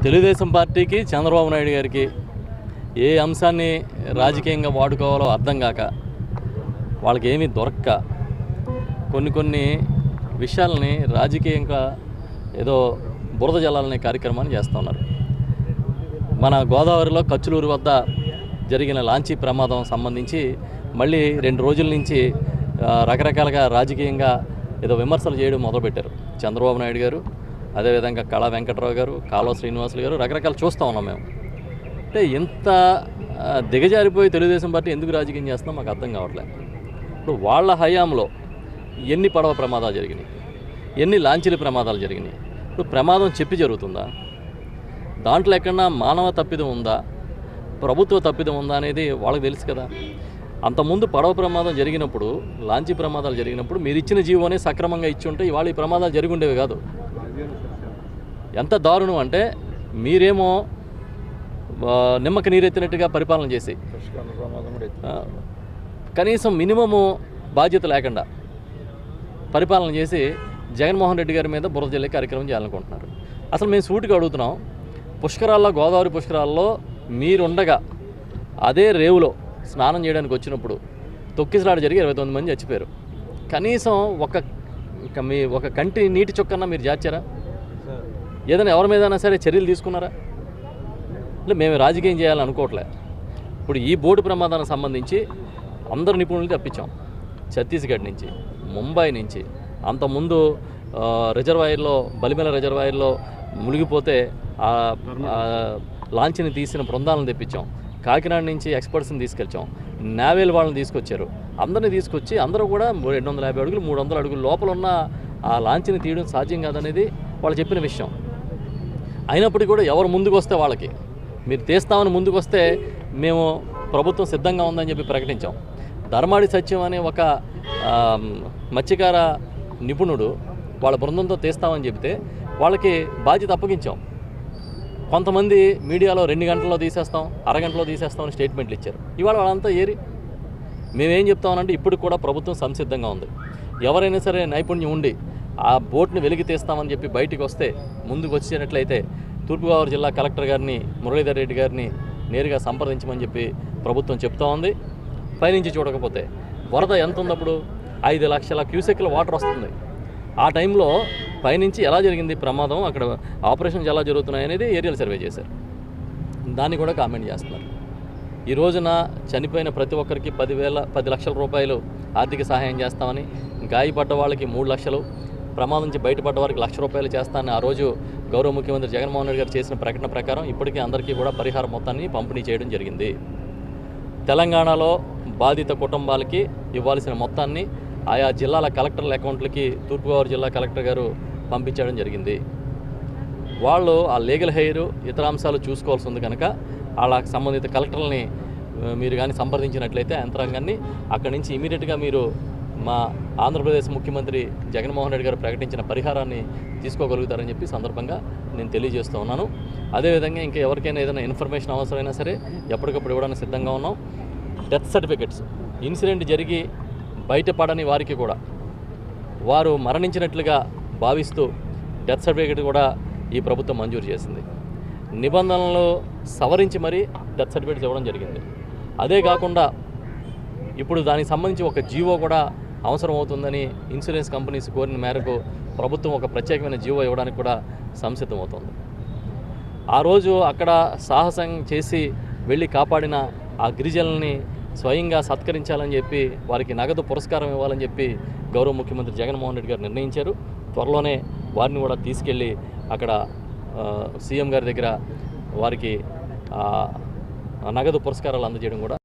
తెలుగుదేశం పార్టీకి చంద్రబాబు నాయుడు గారికి ఏ అంశాన్ని రాజకీయంగా వాడుకోవాలో అర్థం కాక వాళ్ళకి ఏమీ దొరక్క కొన్ని విషయాలని రాజకీయంగా ఏదో బురద జల్లాలనే కార్యక్రమాన్ని చేస్తున్నారు. మన గోదావరిలో కచ్చులూరు వద్ద జరిగిన లాంచీ ప్రమాదం సంబంధించి మళ్ళీ 2 రోజుల నుంచి రకరకాలుగా రాజకీయంగా ఏదో విమర్శలు చేయడం మొదలుపెట్టారు. చంద్రబాబు నాయుడు గారు, అదేవిధంగా కళా వెంకట్రావు గారు, కాలువ శ్రీనివాసులు గారు రకరకాలు చూస్తూ ఉన్నాం మేము. అంటే ఇంత దిగజారిపోయి తెలుగుదేశం పార్టీ ఎందుకు రాజకీయం చేస్తున్నాం మాకు అర్థం కావట్లేదు. ఇప్పుడు వాళ్ళ హయాంలో ఎన్ని పడవ ప్రమాదాలు జరిగినాయి, ఎన్ని లాంచీల ప్రమాదాలు జరిగినాయి. ఇప్పుడు ప్రమాదం చెప్పి జరుగుతుందా? దాంట్లో ఎక్కడన్నా మానవ తప్పిదం ఉందా, ప్రభుత్వ తప్పిదం ఉందా అనేది వాళ్ళకి తెలుసు కదా. అంతకుముందు పడవ ప్రమాదం జరిగినప్పుడు, లాంచీ ప్రమాదాలు జరిగినప్పుడు మీరు ఇచ్చిన జీవోనే సక్రమంగా ఇచ్చి ఉంటే ఇవాళ ఈ ప్రమాదాలు జరిగి ఉండేవి కాదు. ఎంత దారుణం అంటే మీరేమో నిమ్మక నీరెత్తినట్టుగా పరిపాలన చేసి కనీసం మినిమము బాధ్యత లేకుండా పరిపాలన చేసి జగన్మోహన్ రెడ్డి గారి మీద బురద జల్లే కార్యక్రమం చేయాలనుకుంటున్నారు. అసలు మేము సూటిగా అడుగుతున్నాం, పుష్కరాల్లో, గోదావరి పుష్కరాల్లో మీరుండగా అదే రేవులో స్నానం చేయడానికి వచ్చినప్పుడు తొక్కిసలాట జరిగి 29 మంది చచ్చిపోయారు. కనీసం ఒక కంటి నీటి చుక్కన్నా మీరు జార్చారా? ఏదైనా ఎవరి మీదైనా సరే చర్యలు తీసుకున్నారా? అంటే మేము రాజకీయం చేయాలని అనుకోవట్లే. ఇప్పుడు ఈ బోటు ప్రమాదానికి సంబంధించి అందరు నిపుణుల్ని తప్పించాం. ఛత్తీస్గఢ్ నుంచి, ముంబై నుంచి, అంతకుముందు రిజర్వాయర్లో, బలిమెల రిజర్వాయర్లో మునిగిపోతే లాంచ్ని తీసిన బృందాలను తెప్పించాం. కాకినాడ నుంచి ఎక్స్పర్ట్స్ని తీసుకొచ్చాం. నావేల్ వాళ్ళని తీసుకొచ్చారు. అందరినీ తీసుకొచ్చి అందరూ కూడా 250 అడుగులు 300 అడుగుల లోపల ఉన్న ఆ లాంచ్ని తీయడం సాధ్యం కాదనేది వాళ్ళు చెప్పిన విషయం. అయినప్పటికీ కూడా ఎవరు ముందుకు వస్తే వాళ్ళకి మీరు తీస్తామని ముందుకు వస్తే మేము ప్రభుత్వం సిద్ధంగా ఉందని చెప్పి ప్రకటించాం. ధర్మాడి సత్యం అనే ఒక మత్స్యకార నిపుణుడు వాళ్ళ బృందంతో తీస్తామని చెబితే వాళ్ళకి బాధ్యత అప్పగించాం. కొంతమంది మీడియాలో 2 గంటల్లో తీసేస్తాం, అరగంటలో తీసేస్తామని స్టేట్మెంట్లు ఇచ్చారు. ఇవాళ వాళ్ళంతా ఏరి మేమేం చెప్తామనంటే ఇప్పుడు కూడా ప్రభుత్వం సంసిద్ధంగా ఉంది. ఎవరైనా సరే నైపుణ్యం ఉండి ఆ బోట్ని వెలికి తీస్తామని చెప్పి బయటికి వస్తే ముందుకు వచ్చినట్లయితే తూర్పుగోదావరి జిల్లా కలెక్టర్ గారిని, మురళీధర్ రెడ్డి గారిని నేరుగా సంప్రదించమని చెప్పి ప్రభుత్వం చెప్తా ఉంది. పైనుంచి చూడకపోతే వరద ఎంత ఉన్నప్పుడు 5 లక్షల క్యూసెక్ల వాటర్ వస్తుంది. ఆ టైంలో పైనుంచి ఎలా జరిగింది ప్రమాదం, అక్కడ ఆపరేషన్స్ ఎలా జరుగుతున్నాయి అనేది ఏరియల్ సర్వే చేశారు. దాన్ని కూడా కామెంట్ చేస్తున్నారు. ఈ రోజున చనిపోయిన ప్రతి ఒక్కరికి 10 లక్షల రూపాయలు ఆర్థిక సహాయం చేస్తామని, గాయపడ్డ వాళ్ళకి 3 లక్షలు, ప్రమాదం నుంచి బయటపడ్డ వారికి 1 లక్ష రూపాయలు చేస్తానని ఆ రోజు గౌరవ ముఖ్యమంత్రి జగన్మోహన్ రెడ్డి గారు చేసిన ప్రకటన ప్రకారం ఇప్పటికీ అందరికీ కూడా పరిహార మొత్తాన్ని పంపిణీ చేయడం జరిగింది. తెలంగాణలో బాధిత కుటుంబాలకి ఇవ్వాల్సిన మొత్తాన్ని ఆయా జిల్లాల కలెక్టర్ల అకౌంట్లకి తూర్పుగోదావరి జిల్లా కలెక్టర్ గారు పంపించడం జరిగింది. వాళ్ళు ఆ లీగల్ హెయిర్ ఇతర అంశాలు చూసుకోవాల్సి ఉంది కనుక వాళ్ళకి సంబంధిత కలెక్టర్లని మీరు కానీ సంప్రదించినట్లయితే యంత్రాంగాన్ని అక్కడి నుంచి ఇమీడియట్గా మీరు మా ఆంధ్రప్రదేశ్ ముఖ్యమంత్రి జగన్మోహన్ రెడ్డి గారు ప్రకటించిన పరిహారాన్ని తీసుకోగలుగుతారని చెప్పి సందర్భంగా నేను తెలియజేస్తూ ఉన్నాను. అదేవిధంగా ఇంకా ఎవరికైనా ఏదైనా ఇన్ఫర్మేషన్ అవసరమైనా సరే ఎప్పటికప్పుడు ఇవ్వడానికి సిద్ధంగా ఉన్నాం. డెత్ సర్టిఫికెట్స్ ఇన్సిడెంట్ జరిగి బయటపడని వారికి కూడా వారు మరణించినట్లుగా భావిస్తూ డెత్ సర్టిఫికెట్ కూడా ఈ ప్రభుత్వం మంజూరు చేసింది. నిబంధనలు సవరించి మరీ డెత్ సర్టిఫికెట్స్ ఇవ్వడం జరిగింది. అదే కాకుండా ఇప్పుడు దానికి సంబంధించి ఒక జీవో కూడా అవసరం అవుతుందని ఇన్సూరెన్స్ కంపెనీస్ కోరిన మేరకు ప్రభుత్వం ఒక ప్రత్యేకమైన జీవో ఇవ్వడానికి కూడా సంసిద్ధమవుతుంది. ఆ రోజు అక్కడ సాహసం చేసి వెళ్ళి కాపాడిన ఆ గిరిజనుల్ని స్వయంగా సత్కరించాలని చెప్పి వారికి నగదు పురస్కారం ఇవ్వాలని చెప్పి గౌరవ ముఖ్యమంత్రి జగన్మోహన్ రెడ్డి గారు నిర్ణయించారు. త్వరలోనే వారిని కూడా తీసుకెళ్ళి అక్కడ సీఎం గారి దగ్గర వారికి నగదు పురస్కారాలు అందజేయడం కూడా